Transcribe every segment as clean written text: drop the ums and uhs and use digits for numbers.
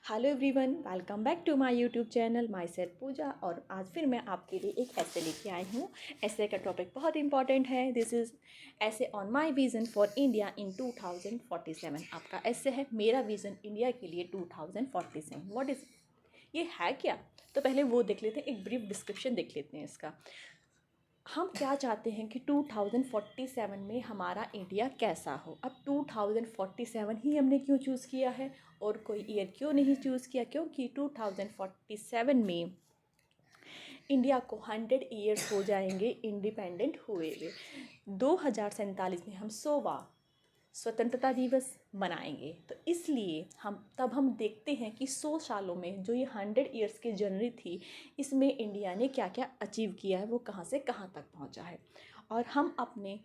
Hello everyone, welcome back to my YouTube channel myself Pooja. और आज फिर मैं आपके लिए एक ऐसे लेके आई हूँ। ऐसे का टॉपिक बहुत इंपॉर्टेंट है। दिस इज़ ऐसे on my vision for India in 2047। आपका ऐसे है मेरा विज़न इंडिया के लिए 2047। व्हाट इज़ ये है क्या? तो पहले वो देख लेते हैं, एक ब्रीफ डिस्क्रिप्शन देख लेते हैं इसका। हम क्या चाहते हैं कि 2047 में हमारा इंडिया कैसा हो। अब 2047 ही हमने क्यों चूज़ किया है और कोई ईयर क्यों नहीं चूज़ किया? क्योंकि 2047 में इंडिया को 100 ईयर्स हो जाएंगे इंडिपेंडेंट हुए हुए। 2047 में हम 100वां स्वतंत्रता दिवस मनाएंगे। तो इसलिए हम देखते हैं कि 100 सालों में जो ये 100 ईयर्स की जर्नी थी, इसमें इंडिया ने क्या क्या अचीव किया है, वो कहाँ से कहाँ तक पहुँचा है। और हम अपने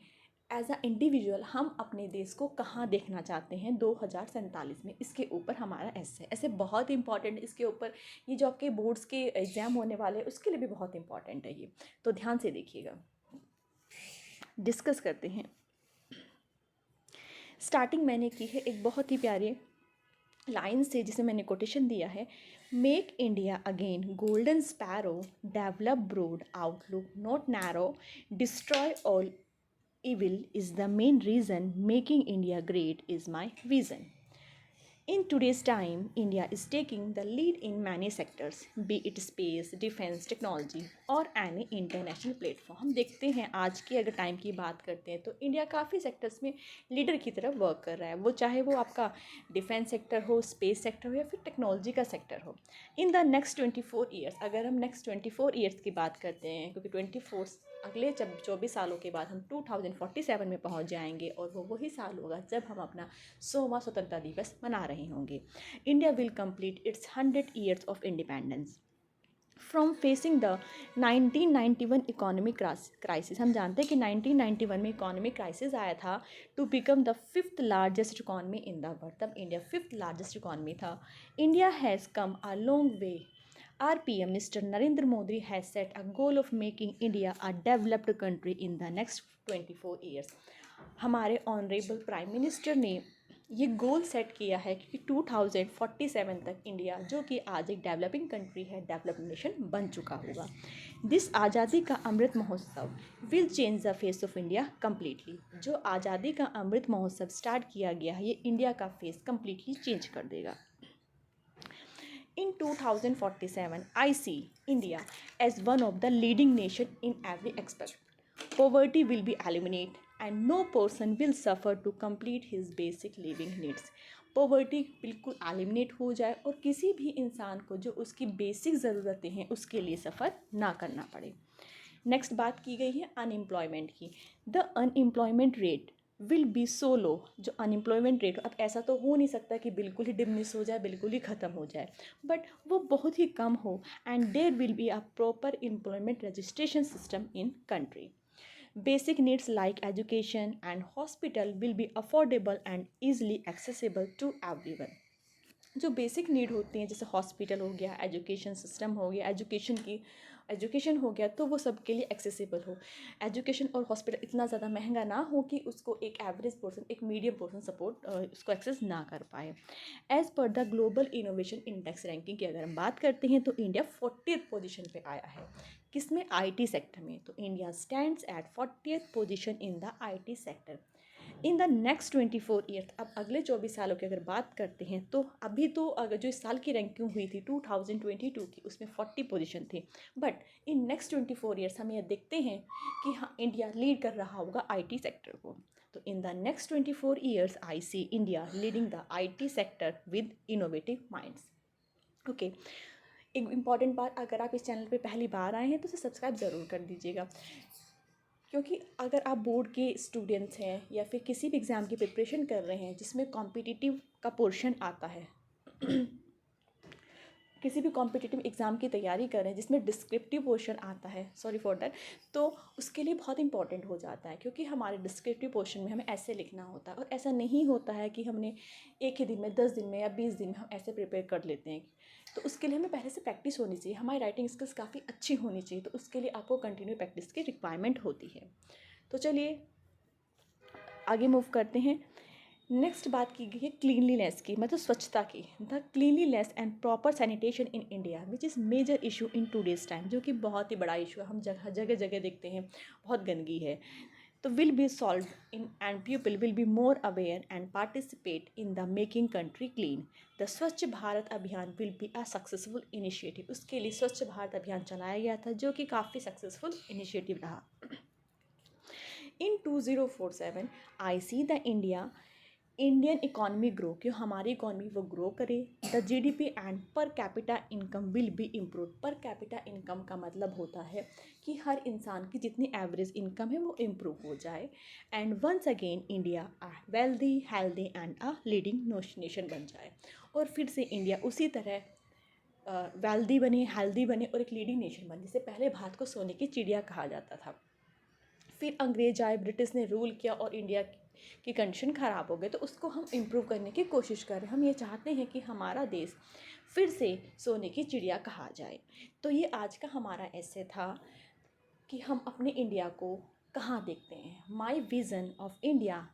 एज अ इंडिविजुअल हम अपने देश को कहाँ देखना चाहते हैं 2047 में, इसके ऊपर हमारा ऐसे ऐसे बहुत इंपॉर्टेंट। इसके ऊपर ये जो आपके बोर्ड्स के एग्ज़ाम होने वाले हैं उसके लिए भी बहुत इंपॉर्टेंट है ये, तो ध्यान से देखिएगा। डिस्कस करते हैं। स्टार्टिंग मैंने की है एक बहुत ही प्यारे लाइन से, जिसे मैंने कोटेशन दिया है। Make India again golden sparrow, develop broad outlook not narrow, destroy all evil is the main reason, making India great is my vision. In today's time, India is taking the lead in many sectors, be it space, defense, technology और any international platform। हम देखते हैं आज के अगर time की बात करते हैं तो इंडिया काफ़ी सेक्टर्स में लीडर की तरफ वर्क कर रहा है। वो चाहे वो आपका डिफेंस सेक्टर हो, स्पेस सेक्टर हो या फिर टेक्नोलॉजी का सेक्टर हो। इन द नेक्स्ट 24 ईयर्स, अगर हम नेक्स्ट 24 ईयर्स की बात करते हैं, क्योंकि 24 अगले 24 सालों के बाद हम 2047 में पहुंच जाएंगे और वो वही साल होगा जब हम अपना 100वां स्वतंत्रता दिवस मना रहे होंगे। India will complete it's 100 years of independence from facing the 1991 economic crisis. हम जानते हैं कि 1991 में इकोनॉमिक क्राइसिस आया था, to become the 5th largest economy in the world. तब इंडिया 5th लार्जेस्ट इकॉनमी था। India has come a long way. Our PM Mr. Narendra Modi has set a goal of making India a developed country in the next 24 years। हमारे honourable prime minister ने ये goal set किया है कि 2047 तक India, जो कि आज एक डेवलपिंग कंट्री है, डेवलप्ड नेशन बन चुका होगा। दिस आज़ादी का Amrit Mahotsav will change the face of India completely. जो आज़ादी का अमृत महोत्सव स्टार्ट किया गया है, ये इंडिया का फेस कम्प्लीटली चेंज कर देगा। In 2047, I see India as one of the leading nations in every aspect. Poverty will be eliminated and no person will suffer to complete his basic living needs. Poverty बिल्कुल eliminate हो जाए और किसी भी इंसान को जो उसकी बेसिक ज़रूरतें हैं उसके लिए सफ़र ना करना पड़े। नेक्स्ट बात की गई है अनएम्प्लॉयमेंट की। The unemployment rate will be so low. जो अनएम्प्लॉयमेंट रेट, अब ऐसा तो हो नहीं सकता कि बिल्कुल ही डिमिनिश हो जाए, बिल्कुल ही ख़त्म हो जाए, बट वो बहुत ही कम हो। And there will be a proper employment registration system in country. Basic needs like education and hospital will be affordable and easily accessible to everyone। जो बेसिक नीड होती हैं, जैसे हॉस्पिटल हो गया, एजुकेशन सिस्टम हो गया, एजुकेशन हो गया, तो वो सबके लिए एक्सेसिबल हो। एजुकेशन और हॉस्पिटल इतना ज़्यादा महंगा ना हो कि उसको एक एवरेज पर्सन, एक मीडियम पर्सन सपोर्ट उसको एक्सेस ना कर पाए। As per the global innovation index ranking की अगर हम बात करते हैं तो इंडिया 40th पोजीशन पे आया है। किसमें? आईटी सेक्टर में। तो India stands eight 40th position in the IT sector. In the next 24 years, अब अगले 24 सालों की अगर बात करते हैं तो अभी तो अगर जो इस साल की रैंकिंग हुई थी 2022 की, उसमें 40 पोजीशन थी। बट इन नेक्स्ट 24 ईयर्स हम ये देखते हैं कि हाँ, इंडिया लीड कर रहा होगा आईटी सेक्टर को। तो in the next 24 years I see India leading the IT sector with innovative minds. Okay, एक इम्पॉर्टेंट बात, अगर आप इस चैनल पे पहली बार आए हैं तो इसे सब्सक्राइब ज़रूर कर दीजिएगा, क्योंकि अगर आप बोर्ड के स्टूडेंट्स हैं या फिर किसी भी एग्ज़ाम की प्रिपरेशन कर रहे हैं जिसमें कॉम्पिटिटिव का पोर्शन आता है किसी भी कॉम्पिटिटिव एग्ज़ाम की तैयारी कर रहे हैं जिसमें डिस्क्रिप्टिव पोर्शन आता है, सॉरी फॉर दैट, तो उसके लिए बहुत इंपॉर्टेंट हो जाता है, क्योंकि हमारे डिस्क्रिप्टिव पोर्शन में हमें ऐसे लिखना होता है। और ऐसा नहीं होता है कि हमने एक ही दिन में, 10 दिन में या 20 दिन में हम ऐसे प्रिपेयर कर लेते हैं। तो उसके लिए हमें पहले से प्रैक्टिस होनी चाहिए, हमारी राइटिंग स्किल्स काफ़ी अच्छी होनी चाहिए। तो उसके लिए आपको कंटिन्यू प्रैक्टिस की रिक्वायरमेंट होती है। तो चलिए आगे मूव करते हैं। नेक्स्ट बात की गई है क्लीनलीनेस की, मतलब स्वच्छता की। The cleanliness and proper sanitation in India which is major issue in today's time, जो कि बहुत ही बड़ा इशू है, हम जगह जगह जगह देखते हैं बहुत गंदगी है। तो will be solve in and people will be more aware and participate in the making country clean. The स्वच्छ भारत अभियान will be a successful initiative. उसके लिए स्वच्छ भारत अभियान चलाया गया था, जो कि काफ़ी सक्सेसफुल इनिशिएटिव रहा। In 2047 I see the Indian economy grow, कि हमारी इकॉनमी वो ग्रो करे। The GDP and per capita income will be improve. Per capita income का मतलब होता है कि हर इंसान की जितनी एवरेज इनकम है वो इम्प्रूव हो जाए। And once again India a wealthy healthy and a leading nation बन जाए। और फिर से इंडिया उसी तरह वेल्दी बने, हेल्दी बने और एक लीडिंग नेशन बने। जैसे पहले भारत को सोने की चिड़िया कहा जाता था, फिर अंग्रेज आए, ब्रिटिश ने रूल किया और इंडिया की कंडीशन ख़राब हो गई, तो उसको हम इम्प्रूव करने की कोशिश कर रहे हैं। हम ये चाहते हैं कि हमारा देश फिर से सोने की चिड़िया कहा जाए। तो ये आज का हमारा ऐसे था कि हम अपने इंडिया को कहाँ देखते हैं, माई विज़न ऑफ इंडिया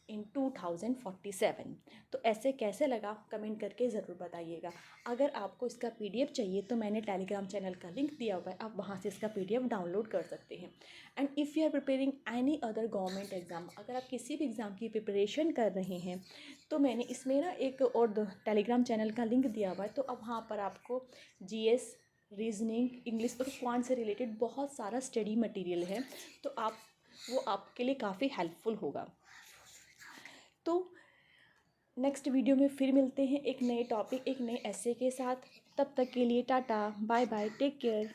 इन 2047। तो ऐसे कैसे लगा कमेंट करके ज़रूर बताइएगा। अगर आपको इसका पीडीएफ चाहिए तो मैंने टेलीग्राम चैनल का लिंक दिया हुआ है, आप वहाँ से इसका पीडीएफ डाउनलोड कर सकते हैं। And if you are preparing any other government exam, अगर आप किसी भी एग्ज़ाम की प्रिपरेशन कर रहे हैं तो मैंने इसमें ना एक और टेलीग्राम चैनल का लिंक दिया हुआ है। तो अब वहाँ पर आपको जीएस, रीजनिंग, इंग्लिश और क्वांट से रिलेटेड बहुत सारा स्टडी मटेरियल है, तो आप वो आपके लिए काफ़ी हेल्पफुल होगा। तो नेक्स्ट वीडियो में फिर मिलते हैं एक नए टॉपिक, एक नए ऐसे के साथ। तब तक के लिए tata bye bye, take care.